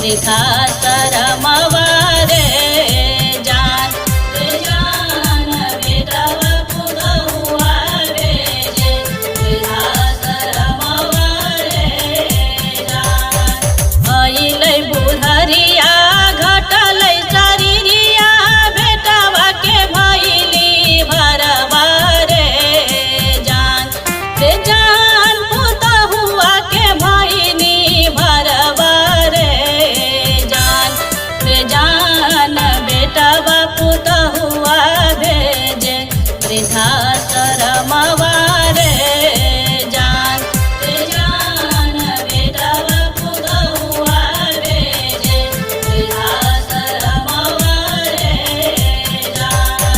वृथा शरमवा रे जान बेटवा पुतहुआ भेजे वृथा शरमवा रे जान। अइलै बुढ़रिया घटलै शरीरिया बेटवा के भइली भरवा रे जान पुतहुआ के भइली भरवा रे जान बेटवा पुतहुआ भेजे वृथा शरमवा रे जान बेटवा पुतहुआ भेजे वृथा शरमवा रे जान।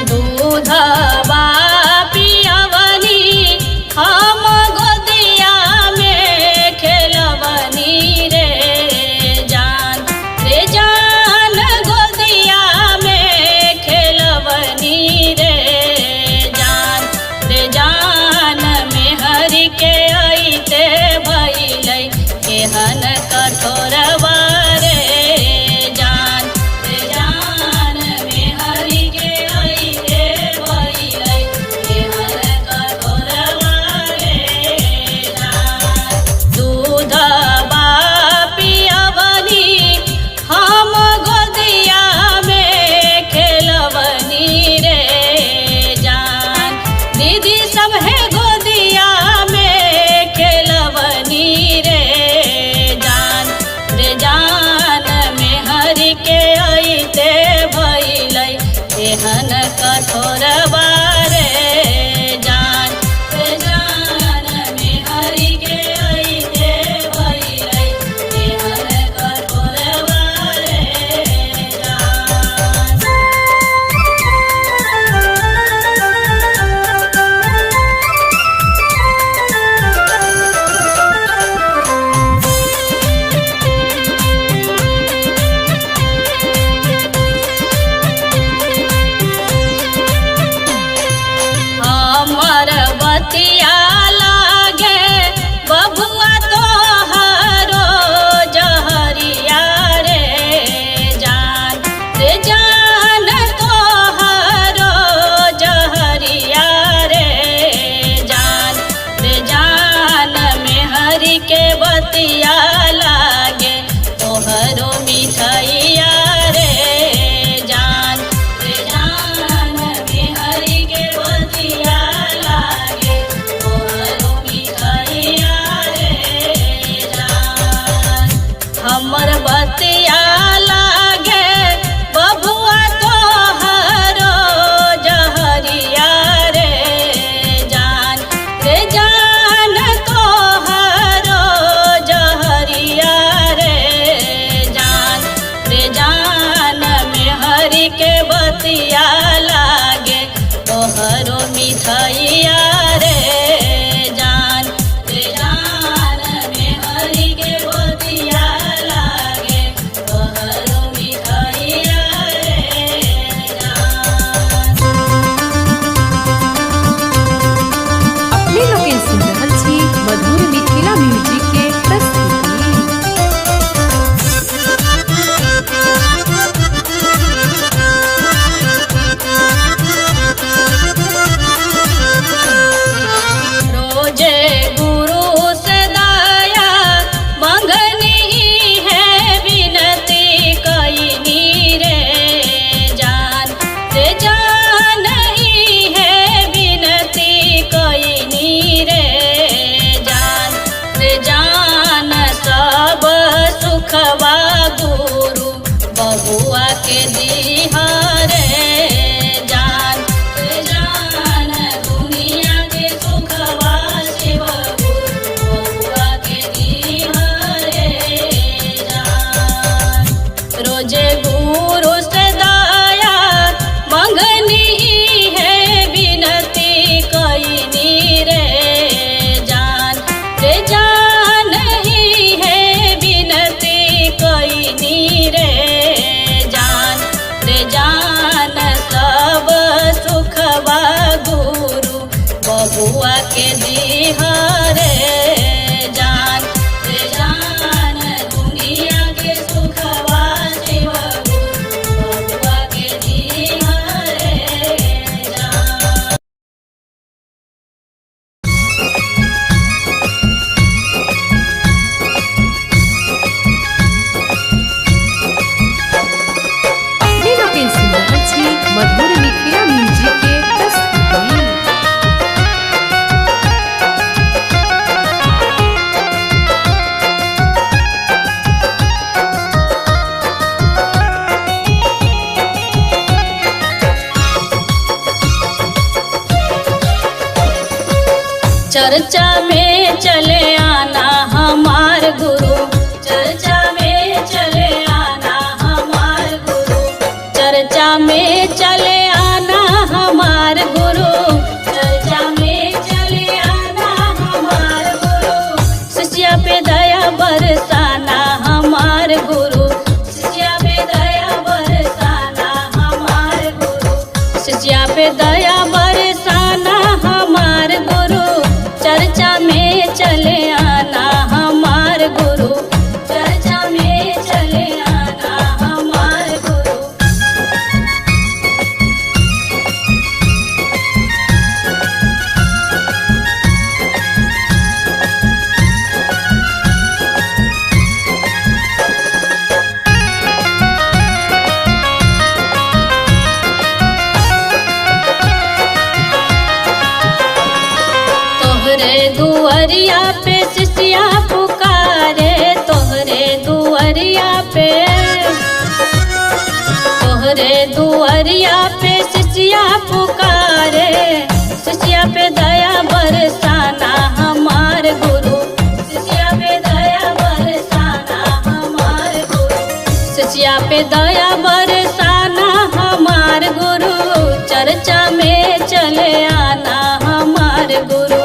दूधवा पियवनी हम गोदिया में खेलवनी रे जान गोदिया में खेलवनी रे जान में हरि के अइते भइलै केहन कठोरवा रे जान में हरि के अइते भइलै केहन कठोरवा रे जान। दूधवा पियवनी हम गोदिया में खेलवनी रे जान दीदी सब है गोदिया में खेलवनी रे जान में हरि के अइते भइलै केहन कठोरवा रे जान में हरि के अइते भइलै केहन कठोरवा रे जान। हमर बतिया लागे बबुआ तोहरो जहरिया रे जान तोहरो जहरिया रे जान में हरि के बतिया लागे तोहरो मिठैया रे जान में हरि के बतिया लागे तोहरो मिठैया रे जान। हमर बतिया लागे बबुआ तोहरो जहरिया रे जान तोहरो जहरिया रे जान में हरि के बतिया लागे तोहरो मिठैया रे जान में हरि के बतिया लागे तोहरो मिठैया रे जान। अपने लोग सुन रहल छी मधुर मिथिला म्यूजिक के प्रस्तुति। रोजे गुरु से दया मंगनी है विनती कईनी रे जान नहीं है विनती कईनी रे जान सब सुखवा गुरु बबुआ के दीहा रे जान दुनिया के सुखवा शिव गुरु बबुआ के दीहा रे जान। रोजे गुरु से दया मंगनी है विनती कईनी रे जान बबुआ के दीहा रे जान दुनिया के सुखवा शिव गुरु बबुआ के दीहा रे जान। अपने लोग सुन रहल छी मधुर मिथिला म्यूजिक के प्रस्तुति। चर्चा में चले आना हमार गुरु, चर्चा में चले आना हमार गुरु, चर्चा में चले आना हमार गुरु, चर्चा में चले आना हमार गुरु। शिष्या पे दया बरसाना हमार गुरु, शिष्या पे दया बरसाना हमार गुरु, शिष्या पे दया बरसाना हमार गुरु। चर्चा में चले आना हमार गुरु, चर्चा में चले आना हमार गुरु। तोहरे दुआरिया पे शिष्या पुकारे, तोहरे दुआरिया पे, तोहरे दुआरिया पे शिष्या पुकारे। शिष्या पे दया बरसाना हमार गुरु, शिष्या पे दया बरसाना हमार गुरु, शिष्या पे दया बरसाना हमार गुरु। चर्चा में चले आना हमार गुरु,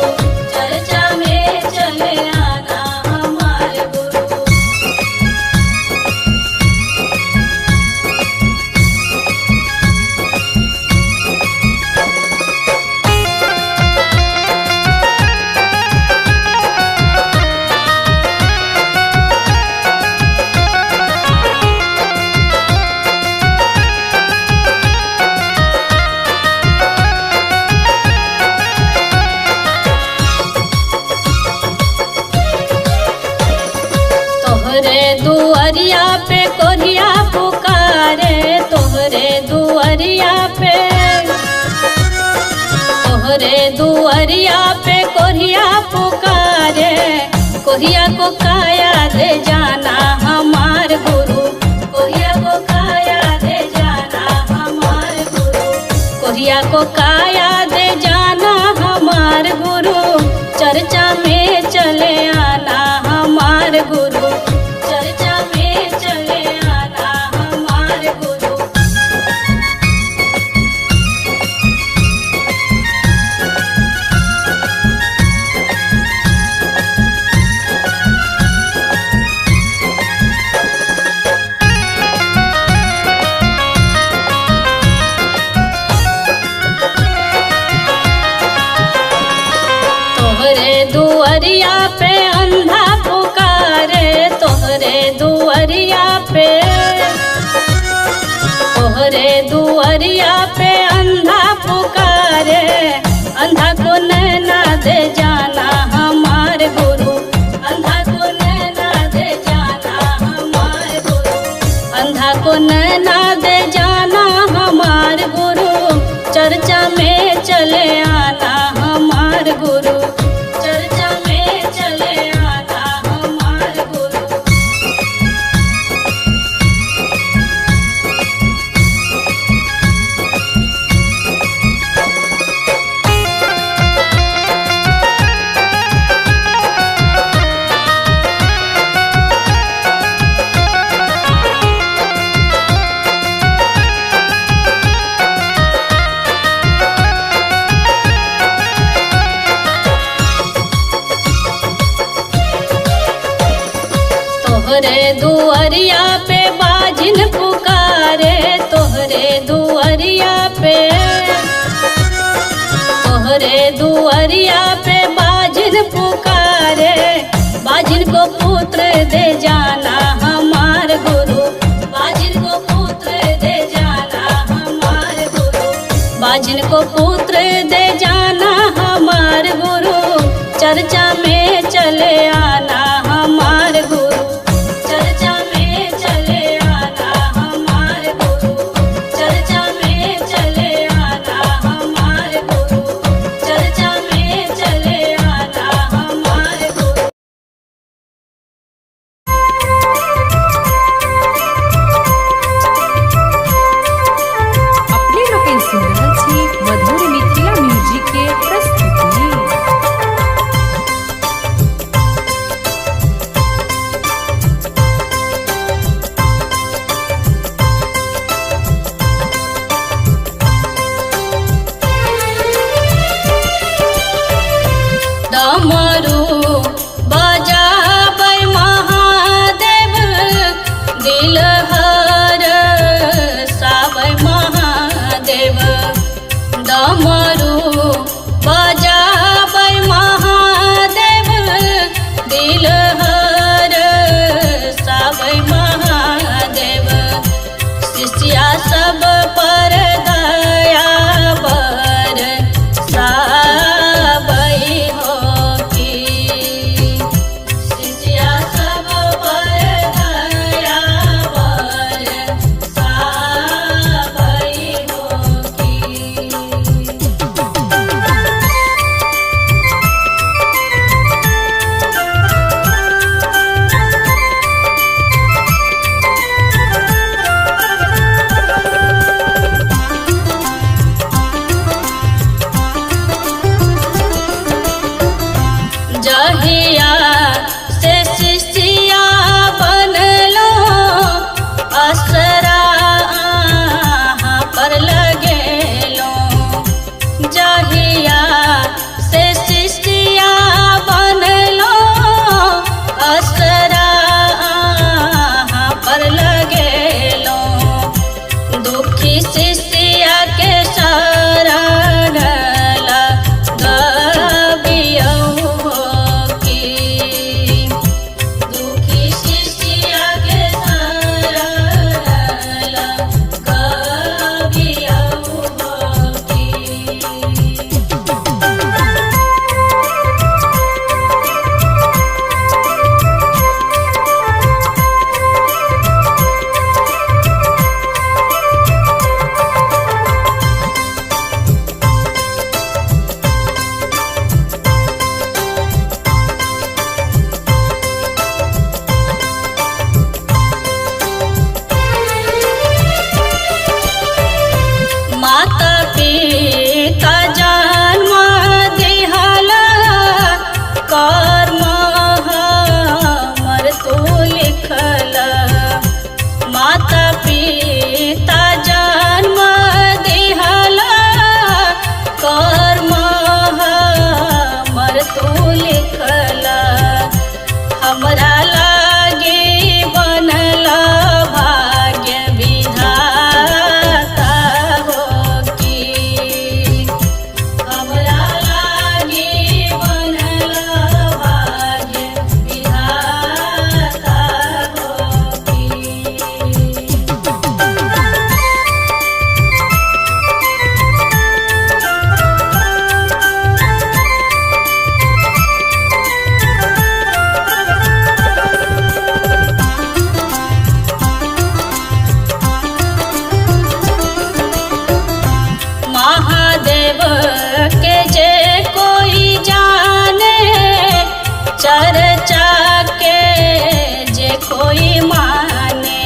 चर्चा में चले आना हमार गुरु। तोहरे दुआरिया पे कोरिया पुकारे, तोहरे दुआरिया पे, तोहरे दुआरिया पे कोरिया पुकारे। कोरिया को काया दे जाना हमार गुरु, कोरिया को काया दे जाना हमार गुरु, कोरिया को काया दे जाना हमार गुरु। चर्चा में चले आना हमार गुरु, चर्चा में चले आना हमार गुरु। तोहरे दुआरिया पे अंधा पुकारे, तोहरे दुआरिया पे, तोहरे दुआरिया पे अंधा पुकारे। अंधा को नैना दे जाना हमार गुरु, अंधा को नैना दे जाना हमार गुरु, अंधा को नैना दे जाना हमार गुरु। चर्चा में चले आना हमार गुरु, चर्चा में चले आना हमार गुरु। तोहरे दुआरिया पे बाजिन पुकारे, तोहरे दुआरिया पे, तोहरे दुआरिया पे बाजिन पुकारे, बाजिन को पुत्र दे जाना हमार गुरु, बाजिन को पुत्र दे जाना हमार गुरु, बाजिन को पुत्र दे जाना हमार गुरु, चर्चा में चले आना हमार गुरु, चर्चा में चले आना हमार गुरु, चर्चा में चले आना हमार गुरु, चर्चा में चले आना हमार गुरु। अपने लोग सुन रहल छी मधुर मिथिला म्यूजिक के प्रस्तुति। डमरू बजाबै महादेव, दिलहर साबै महादेव, डमरू बजाबै महादेव, दिलहर साबै महादेव, शिष्या सब पर दया बर साबै हो की, शिष्या सब पर दया बर साबै हो की। जहिया से शिष्या बनलो, असरा अहाँ पर लगेलो, जहिया से शिष्या बनलो, असरा अहाँ पर लगेलो, दुखी शिष्या के शरण लगबियौ की, दुखी शिष्या के शरण लगबियौ की। माता पिता जन्म दिहला, कर्म हमर तू लिखला, माता पिता जन्म दिहला, कर्म हमर तू लिखला, हमरा लागे बनला भाग्य विधाता हो की, हमरा लागे बनला भाग्य विधाता हो की। महादेव के जे कोई जाने, चर्चा के जे कोई माने,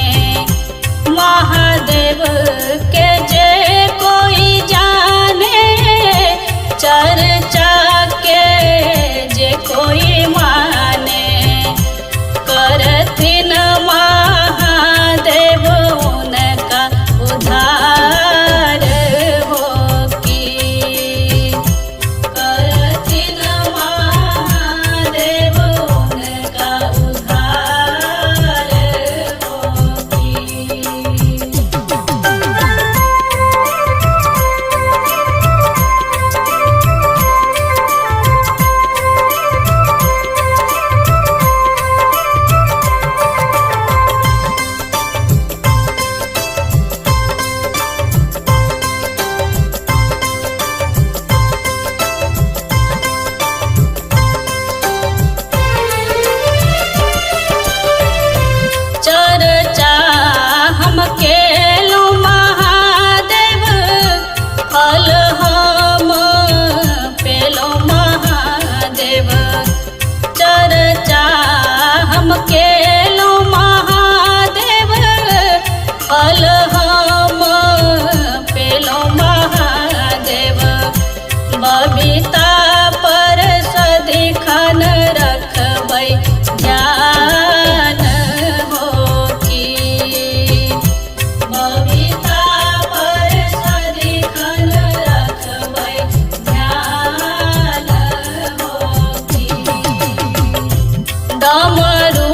महादेव के जे कोई जाने, चर्चा के जे कोई माने, करथिन महादेव उनका उद्धार हो की, करथिन महादेव उनका उद्धार हो की। केलो महादेव फल हम पेलो महादेव बबीता पर सदिखन रखबै ध्यान होकी बबीता पर सदिखन रखबै ध्यान होकी डमरू